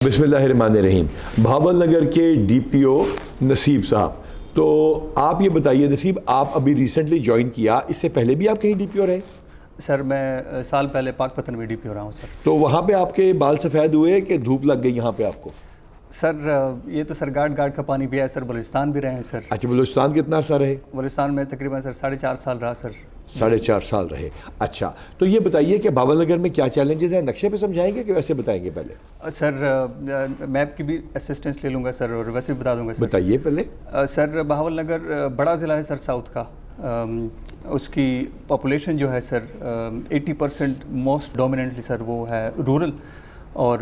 बिस्मिल्लाहिर्रहमानिर्रहीम। भावल नगर के डीपीओ नसीब साहब, तो आप ये बताइए नसीब, आप अभी रिसेंटली ज्वाइन किया, इससे पहले भी आप कहीं डीपीओ रहे? सर मैं साल पहले पाकपतन में डीपीओ रहा हूँ सर। तो वहाँ पे आपके बाल सफ़ेद हुए कि धूप लग गई यहाँ पे आपको? सर ये तो सर गार्ड का पानी पिया है सर। बलूचिस्तान भी रहे हैं सर। अच्छा, बलूचिस्तान कितना अर्सा रहे? बलूचिस्तान में तकरीबन सर 4.5 साल रहा सर। 4.5 साल रहे। अच्छा, तो ये बताइए कि भावल नगर में क्या चैलेंजेस हैं, नक्शे पे समझाएंगे कि वैसे बताएंगे? पहले सर मैप की भी असिस्टेंस ले लूँगा सर और वैसे भी बता दूँगा सर। बताइए पहले। सर भावल नगर बड़ा ज़िला है सर साउथ का। उसकी पॉपुलेशन जो है सर 80% मोस्ट डोमिनेंटली सर वो है रूरल, और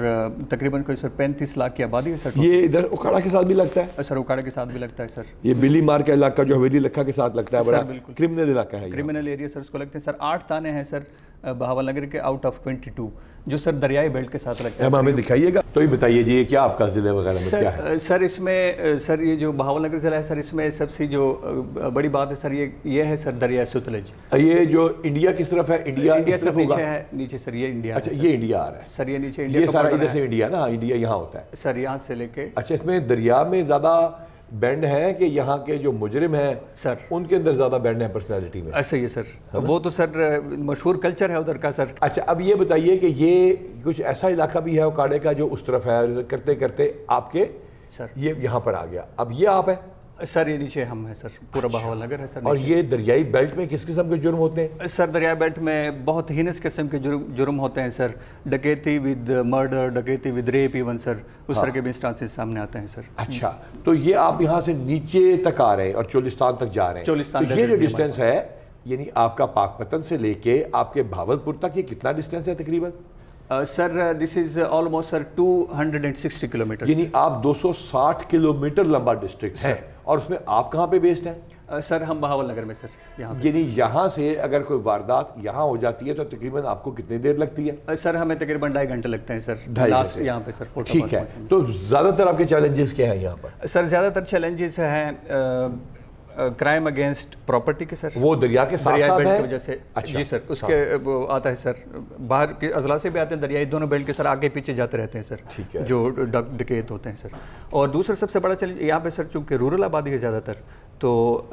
तकरीबन कोई सर 35 लाख की आबादी है सर। ये इधर उखाड़ा के साथ भी लगता है? सर उकाड़ा के साथ भी लगता है सर। ये बिली मार का इलाका जो हवेली लखा के साथ लगता है, बड़ा बिल्कुल क्रिमिनल इलाका है। क्रिमिनल एरिया सर उसको लगते हैं सर। 8 थाने हैं सर भावल नगर के आउट ऑफ 22 जो सर दरियाई बेल्ट के साथ लगता है। अब हमें दिखाइएगा। तो ये बताइए जी, ये क्या आपका ज़िले वगैरह में क्या है? सर इसमें सर ये जो भावल नगर ज़िला है सर, इसमें सबसे जो बड़ी बात है सर ये है सर दरिया सतलज। ये जो इंडिया किस तरफ है? इंडिया इस तरफ नीचे है, नीचे सर ये इंडिया। अच्छा, ये इंडिया आ रहा है सर। ये नीचे इंडिया, ये सारा इधर से इंडिया ना? इंडिया यहाँ होता है सर, यहाँ से लेके। अच्छा, इसमें दरिया में ज़्यादा बैंड है कि यहाँ के जो मुजरिम हैं सर उनके अंदर ज़्यादा बैंड है पर्सनैलिटी में? ऐसा ही है सर। वो तो सर मशहूर कल्चर है उधर का सर। अच्छा, अब ये बताइए कि ये कुछ ऐसा इलाका भी है उकाड़े का जो उस तरफ है, करते करते आपके सर ये यहाँ पर आ गया। अब ये आप है सर, ये नीचे हम हैं सर। पूरा भावल नगर है सर। और ये दरियाई बेल्ट में किस किस्म के जुर्म होते हैं? सर दरिया बेल्ट में बहुत हीनस किस्म के जुर्म होते हैं सर। डकैती विद मर्डर, डकैती विद रेप इवन सर, उस तरह के भी इंस्टांसेस सामने आते हैं सर। अच्छा, तो ये आप यहाँ से नीचे तक आ रहे हैं और चोलिस्तान तक जा रहे हैं। चोलिस्तान तो ये जो डिस्टेंस है, यानी आपका पाकपतन से लेके आपके भावलपुर तक, ये कितना डिस्टेंस है तकरीबन? Sir this is almost sir 260 kilometre. यानी आप 260 किलोमीटर लंबा डिस्ट्रिक्ट है, और उसमें आप कहाँ पे बेस्ड हैं? सर हम बहावल नगर में सर। यहाँ यानी यहाँ से अगर कोई वारदात यहाँ हो जाती है तो तकरीबन आपको कितनी देर लगती है? सर हमें तकरीबन 2.5 घंटे लगते हैं सर। 2.5 लास्ट घंटे यहाँ पे सर। ठीक है। तो ज़्यादातर आपके चैलेंजेस क्या हैं यहाँ पर? सर ज़्यादातर चैलेंजेस हैं क्राइम अगेंस्ट प्रॉपर्टी के सर। वो दरिया के साथ साथ है? की वजह से। अच्छा, जी सर, उसके वो आता है सर। बाहर के अजला से भी आते हैं, दरियाई दोनों बेल्ट के सर आगे पीछे जाते रहते हैं सर। ठीक है। जो डकैत होते हैं सर। और दूसरा सबसे बड़ा चैलेंज यहाँ पे सर, चूँकि रूरल आबादी है ज़्यादातर, तो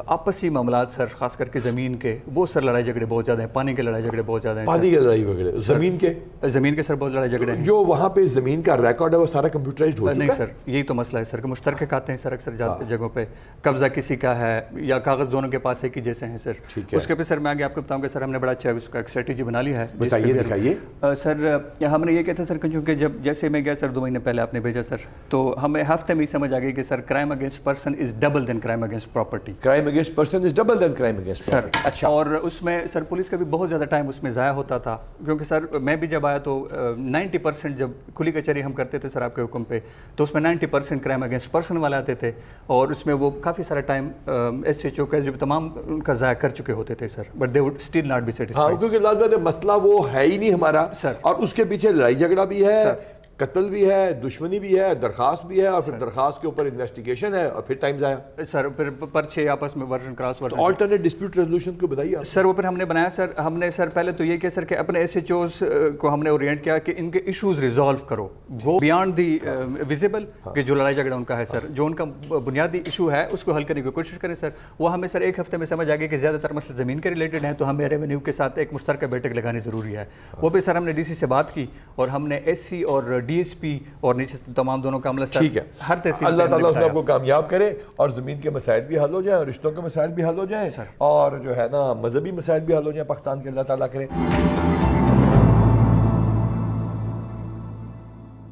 आपसी मामला सर, खास करके ज़मीन के, वो सर लड़ाई झगड़े बहुत ज़्यादा हैं। पानी के लड़ाई झगड़े बहुत ज़्यादा हैं। पानी की लड़ाई वगैरह? ज़मीन के सर बहुत लड़ाई झगड़े हैं। जो वहाँ पे ज़मीन का रिकॉर्ड है वो सारा कंप्यूटराइज्ड हो चुका है? नहीं सर, यही तो मसला है सर कि मुश्तरक आते हैं सर अक्सर जगहों पे। कब्जा किसी का है या कागज़ दोनों के पास एक ही जैसे हैं सर। उसके पे सर मैं आगे आपको बताऊंगा सर, हमने बड़ा अच्छा उसका एक स्ट्रेटेजी बना ली है। बताइए, दिखाइए। सर हमने ये कहते हैं सर, क्योंकि जब जैसे मैं गया सर 2 महीने पहले आपने भेजा सर, तो हमें हफ्ते में ही समझ आ गई कि sir crime against person is double than crime against property. Crime against person is double than crime against sir. अच्छा, और उसमें सर पुलिस का भी बहुत ज़्यादा टाइम उसमें ज़ाया होता था, क्योंकि सर मैं भी जब आया तो 90% जब खुली कचहरी हम करते थे सर आपके हुक्म पे, तो उसमें 90% क्राइम अगेंस्ट पर्सन वाले आते थे, और उसमें वो काफ़ी सारा टाइम SHO का जो तमाम उनका ज़ाया कर चुके होते थे sir, but they would still not be satisfied. हाँ, क्योंकि लाजमी मसला वो है ही नहीं हमारा सर, और उसके पीछे लड़ाई झगड़ा भी है, कत्ल भी है, दुश्मनी भी है, दरखास्त भी है, और फिर दरखास्त के ऊपर इन्वेस्टिगेशन है, और फिर टाइम जाया सर, फिर पर्चे आपस में version cross version. Alternate dispute resolution को बताइए सर। वो फिर हमने बनाया सर, हमने सर पहले तो ये किया सर कि अपने SHOs को हमने ओरिएंट किया कि इनके इश्यूज रिजॉल्व करो, गो बियॉन्ड दी विजिबल, कि जो लड़ाई झगड़ा उनका है सर, जो उनका बुनियादी इशू है उसको हल करने की कोशिश करें सर। वो हमें सर 1 हफ्ते में समझ आ गया कि ज़्यादातर मसले ज़मीन के रिलेटेड हैं, तो हमें रेवेन्यू के साथ एक मुश्तरका बैठक लगानी ज़रूरी है। वो भी सर हमने DC से बात की, और हमने SC और DSP और नीचे तमाम दोनों का अमला सर, ठीक है, हर तहसील अल्लाह ताला उसमें आपको कामयाब करे, और ज़मीन के मसाइल भी हल हो जाए, और रिश्तों के मसाइल भी हल हो जाए, और जो है ना मजहबी मसाइल भी हल हो जाए पाकिस्तान के, अल्लाह ताला करे।